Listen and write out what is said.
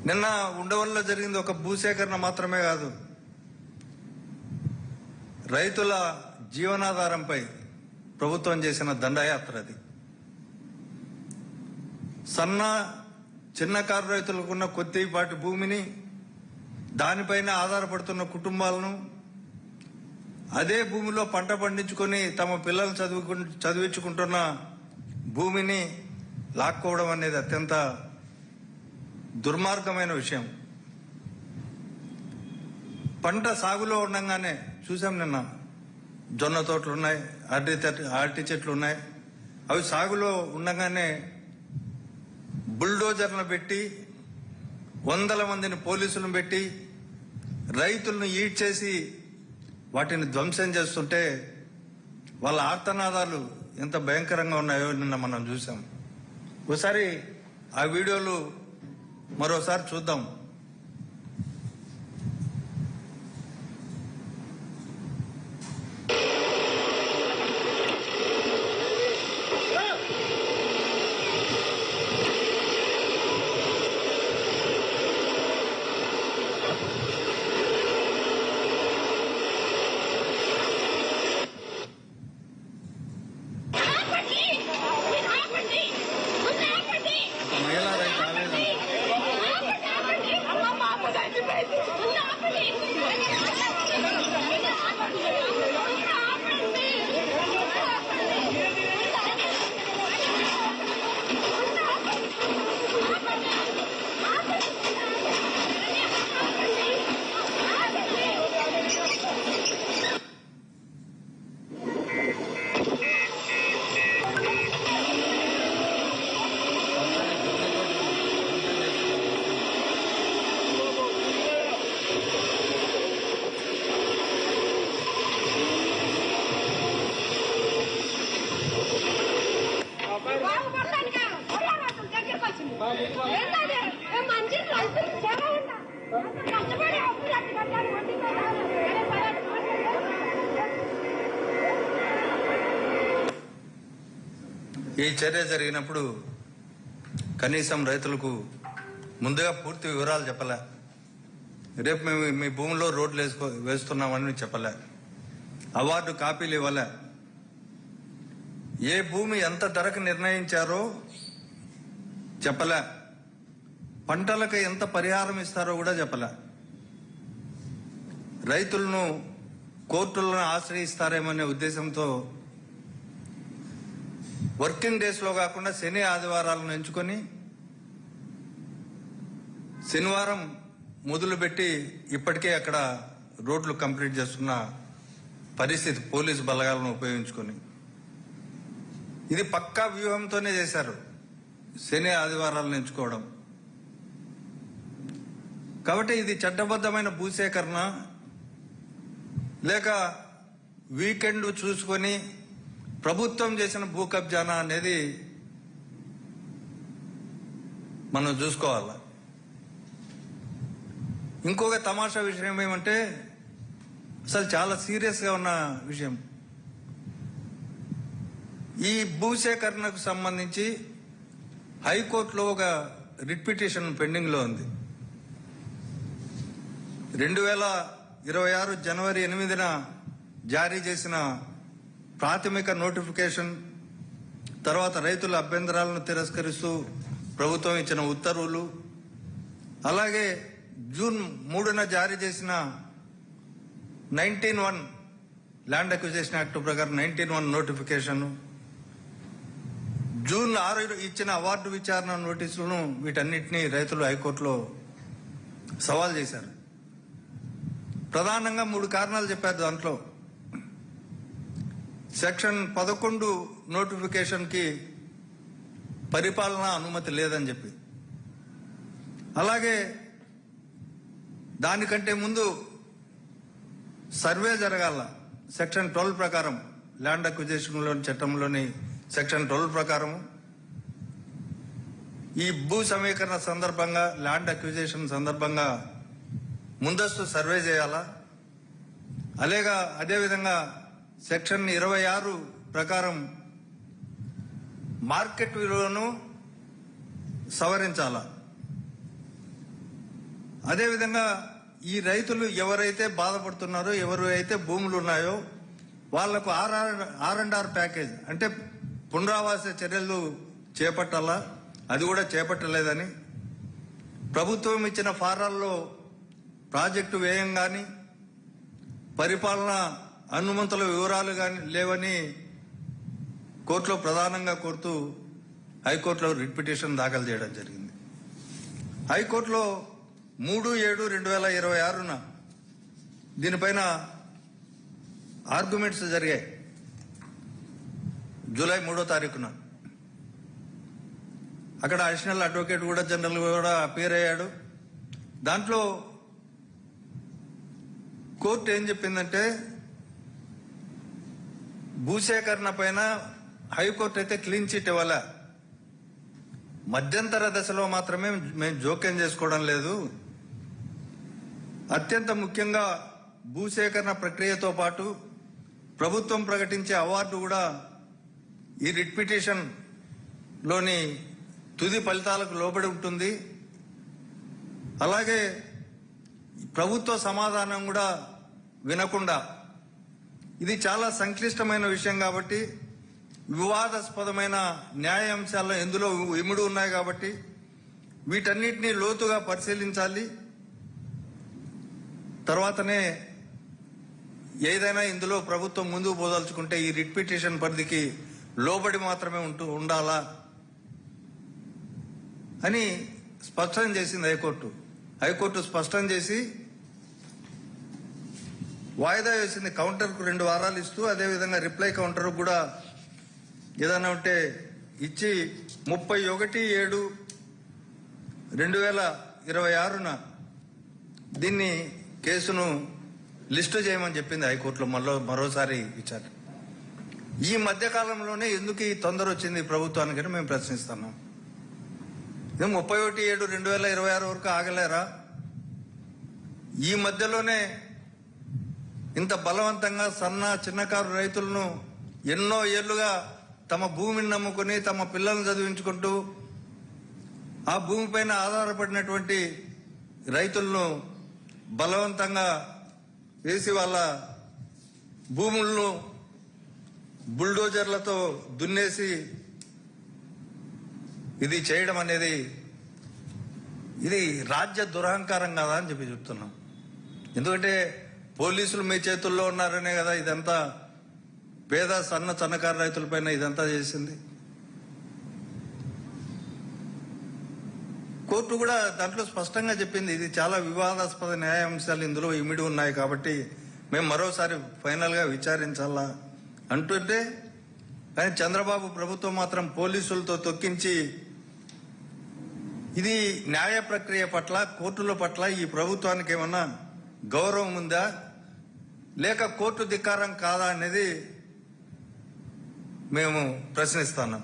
నిన్న ఉండవల్లో జరిగింది ఒక భూసేకరణ మాత్రమే కాదు, రైతుల జీవనాధారంపై ప్రభుత్వం చేసిన దండయాత్ర. అది చిన్నకారు రైతులకున్న కొద్దిపాటి భూమిని, దానిపైన ఆధారపడుతున్న కుటుంబాలను, అదే భూమిలో పంట పండించుకొని తమ పిల్లలు చదివించుకుంటున్న భూమిని లాక్కోవడం అనేది అత్యంత దుర్మార్గమైన విషయం. పంట సాగులో ఉండగానే చూసాం, నిన్న జొన్న తోటలు ఉన్నాయి, అరటి చెట్లు ఉన్నాయి. అవి సాగులో ఉండగానే బుల్డోజర్లను పెట్టి, వందల మందిని పోలీసులను పెట్టి రైతులను ఈడ్చేసి వాటిని ధ్వంసం చేస్తుంటే వాళ్ళ ఆర్తనాదాలు ఎంత భయంకరంగా ఉన్నాయో నిన్న మనం చూసాం. ఒకసారి ఆ వీడియోలు మరోసారి చూద్దాం. ఈ చర్య జరిగినప్పుడు కనీసం రైతులకు ముందుగా పూర్తి వివరాలు చెప్పలే. రేపు మేము మీ భూమిలో రోడ్లు వేస్తున్నామని చెప్పలే. అవార్డు కాపీలు ఇవ్వలే. ఏ భూమి ఎంత ధరకు నిర్ణయించారో చెప్పలే. పంటలకు ఎంత పరిహారం ఇస్తారో కూడా చెప్పలే. రైతులను కోర్టులను ఆశ్రయిస్తారేమనే ఉద్దేశంతో వర్కింగ్ డేస్ లో కాకుండా శని ఆదివారాలను ఎంచుకొని శనివారం మొదలుపెట్టి ఇప్పటికే అక్కడ రోడ్లు కంప్లీట్ చేస్తున్న పరిస్థితి, పోలీసు బలగాలను ఉపయోగించుకొని. ఇది పక్కా వ్యూహంతోనే చేశారు, శని ఆదివారాలను ఎంచుకోవడం. కాబట్టి ఇది చట్టబద్ధమైన భూసేకరణ లేక వీకెండ్ చూసుకొని ప్రభుత్వం చేసిన భూ కబ్జానా అనేది మనం చూసుకోవాలి. ఇంకొక తమాషా విషయం ఏమంటే, అసలు చాలా సీరియస్గా ఉన్న విషయం, ఈ భూసేకరణకు సంబంధించి హైకోర్టులో ఒక రిట్ పిటిషన్ పెండింగ్లో ఉంది. 2026 జనవరి 8న జారీ చేసిన ప్రాథమిక నోటిఫికేషన్ తర్వాత రైతుల అభ్యంతరాలను తిరస్కరిస్తూ ప్రభుత్వం ఇచ్చిన ఉత్తర్వులు, అలాగే జూన్ 3న జారీ చేసిన 19(1) ల్యాండ్ అక్విజిషన్ యాక్ట్ ప్రకారం 19(1) నోటిఫికేషన్, జూన్ 6 ఇచ్చిన అవార్డు విచారణ నోటీసులను, వీటన్నిటినీ రైతులు హైకోర్టులో సవాల్ చేశారు. ప్రధానంగా 3 కారణాలు చెప్పారు. దాంట్లో సెక్షన్ 11 నోటిఫికేషన్ కి పరిపాలనా అనుమతి లేదని చెప్పి, అలాగే దానికంటే ముందు సర్వే జరగాల సెక్షన్ 12 ప్రకారం, ల్యాండ్ అక్విజిషన్ చట్టంలోని సెక్షన్ 12 ప్రకారం ఈ భూ సమీకరణ సందర్భంగా, ల్యాండ్ అక్విజిషన్ సందర్భంగా ముందస్తు సర్వే చేయాలా. అదేవిధంగా సెక్షన్ 26 ప్రకారం మార్కెట్ విలువను సవరించాలా. అదేవిధంగా ఈ రైతులు ఎవరైతే బాధపడుతున్నారో, ఎవరు అయితే భూములు ఉన్నాయో వాళ్లకు ఆర్ ప్యాకేజ్ అంటే పునరావాస చర్యలు చేపట్టాలా, అది కూడా చేపట్టలేదని, ప్రభుత్వం ఇచ్చిన ఫారాల్లో ప్రాజెక్టు వ్యయం కానీ పరిపాలన అనుమతుల వివరాలు కానీ లేవని కోర్టులో ప్రధానంగా కోరుతూ హైకోర్టులో రిట్ పిటిషన్ దాఖలు చేయడం జరిగింది. హైకోర్టులో 3/7/2026 దీనిపైన ఆర్గ్యుమెంట్స్ జరిగాయి. జూలై 3వ తారీఖున అక్కడ అడిషనల్ అడ్వకేట్ కూడా జనరల్ కూడా అపీర్ అయ్యాడు. దాంట్లో కోర్టు ఏం చెప్పిందంటే, భూసేకరణ పైన హైకోర్టు అయితే క్లీన్ చిట్ ఇవ్వాల, మధ్యంతర దశలో మాత్రమే మేము జోక్యం చేసుకోవడం లేదు, అత్యంత ముఖ్యంగా భూసేకరణ ప్రక్రియతో పాటు ప్రభుత్వం ప్రకటించే అవార్డు కూడా ఈ రిట్ పిటిషన్ లోని తుది ఫలితాలకు లోబడి ఉంటుంది. అలాగే ప్రభుత్వ సమాధానం కూడా వినకుండా, ఇది చాలా సంక్లిష్టమైన విషయం కాబట్టి, వివాదాస్పదమైన న్యాయ అంశాల్లో ఎందులో ఇముడు ఉన్నాయి కాబట్టి వీటన్నిటినీ లోతుగా పరిశీలించాలి. తర్వాతనే ఏదైనా ఇందులో ప్రభుత్వం ముందుకు పోదలుచుకుంటే ఈ రిట్ పిటిషన్ పరిధికి లోబడి మాత్రమే ఉండాలా అని స్పష్టం చేసింది హైకోర్టు. హైకోర్టు స్పష్టం చేసి వాయిదా వేసింది. కౌంటర్కు 2 వారాలు ఇస్తూ, అదేవిధంగా రిప్లై కౌంటర్ కూడా ఏదైనా ఉంటే ఇచ్చి 31/7/2026 దీన్ని కేసును లిస్టు చేయమని చెప్పింది హైకోర్టులో మరోసారి విచారణ. ఈ మధ్య కాలంలోనే ఎందుకు ఈ తొందర వచ్చింది ప్రభుత్వానికి మేము ప్రశ్నిస్తున్నాం. 31/7/2026 వరకు ఆగలేరా? ఈ మధ్యలోనే ఇంత బలవంతంగా చిన్నకారు రైతులను ఎన్నో ఏళ్లుగా తమ భూమిని నమ్ముకుని తమ పిల్లలను చదివించుకుంటూ ఆ భూమిపైన ఆధారపడినటువంటి రైతులను బలవంతంగా వేసి వాళ్ళ భూములను బుల్డోజర్లతో దున్నేసి ఇది చేయడం అనేది ఇది రాజ్య దురహంకారం కదా అని చెప్పి చెప్తున్నాం. ఎందుకంటే పోలీసులు మీ చేతుల్లో ఉన్నారనే కదా ఇదంతా పేద సన్నకారు రైతులపైన ఇదంతా చేసింది. కోర్టు కూడా దాంట్లో స్పష్టంగా చెప్పింది, ఇది చాలా వివాదాస్పద న్యాయాంశాలు ఇందులో ఇమిడి ఉన్నాయి కాబట్టి మేము మరోసారి ఫైనల్ గా విచారించాలా అంటుంటే, కానీ చంద్రబాబు ప్రభుత్వం మాత్రం పోలీసులతో తొక్కించి ఇది న్యాయ ప్రక్రియ పట్ల, కోర్టుల పట్ల ఈ ప్రభుత్వానికి ఏమన్నా గౌరవం ఉందా లేక కోర్టు ధిక్కారం కాదా అనేది మేము ప్రశ్నిస్తున్నాం.